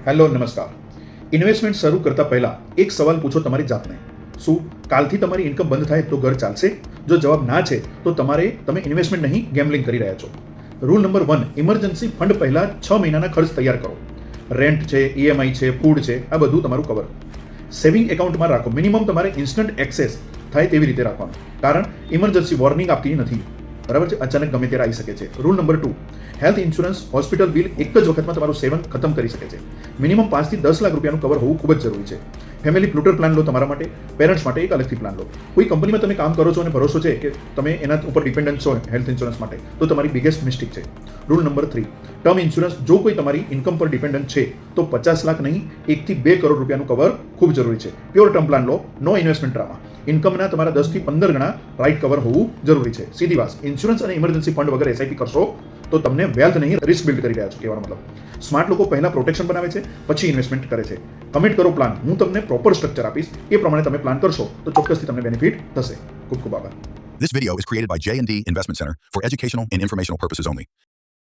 Hello નમસ્કાર. Investment શરૂ કરતા પહેલા એક સવાલ પૂછો તમારી જાતને. શું કાલથી તમારી ઇન્કમ બંધ થાય તો ઘર ચાલશે? જો જવાબ ના છે તો તમે ઇન્વેસ્ટમેન્ટ નહીં ગેમ્બલિંગ કરી રહ્યા છો. રૂલ નંબર 1, ઇમરજન્સી ફંડ પહેલા 6 મહિનાના ખર્ચ તૈયાર કરો. રેન્ટ છે, ઈએમઆઈ છે, ફૂડ છે, આ બધું તમારું કવર. સેવિંગ એકાઉન્ટમાં રાખો. મિનિમમ તમારે ઇન્સ્ટન્ટ એક્સેસ થાય તેવી રીતે રાખવાનું, કારણ ઇમરજન્સી વોર્નિંગ આપતી નથી. બરાબર છે? અચાનક ગમે ત્યારે આવી શકે છે. Rule number 2, health insurance, hospital bill એક જ વખતમાં તમારું સેવન ખતમ કરી શકે છે. મિનિમમ 5 થી 10 લાખ રૂપિયાનું કવર હોવું ખૂબ જ જરૂરી છે. ફેમિલી ફ્લુટર પ્લાન લો તમારા માટે, પેરેન્ટ્સ માટે એક અલગથી પ્લાન લો. કોઈ કંપનીમાં તમે કામ કરો છો અને ભરોસો છે કે તમે એના ઉપર ડિપેન્ડન્ટ છો હેલ્થ ઇન્સ્યોરન્સ માટે, તો તમારી બિગેસ્ટ મિસ્ટેક છે. Rule number 3, term insurance. જો કોઈ તમારી ઇન્કમ પર ડિપેન્ડન્ટ છે તો 50 લાખ નહીં, 1 થી 2 કરોડ રૂપિયાનું કવર ખૂબ જરૂરી છે. પ્યોર ટર્મ પ્લાન લો, નો ઇન્વેસ્ટમેન્ટ ડ્રામા. ઇન્કમના તમારા 10 થી 15 ગણા રાઇટ કવર હોવું જરૂરી છે. સીધી વાત, ઇન્સ્યોરન્સ અને ઇમરજન્સી ફંડ વગર એસઆઈપી કરશો તો તમને વેલ્થ નહીં, રિસ્ક બિલ્ડ કરી રહ્યા છો કહેવાનો મતલબ. સ્માર્ટ લોકો પહેલા પ્રોટેક્શન બનાવે છે, પછી ઇન્વેસ્ટમેન્ટ કરે છે. કમિટ કરો પ્લાન. હું તમને પ્રોપર સ્ટ્રક્ચર આપીશ, એ પ્રમાણે તમે પ્લાન કરશો તો ચોક્કસથી તમને બેનિફિટ થશે. ખૂબ ખૂબ આભાર. This video is created by J&D Investment Center for educational and informational purposes only.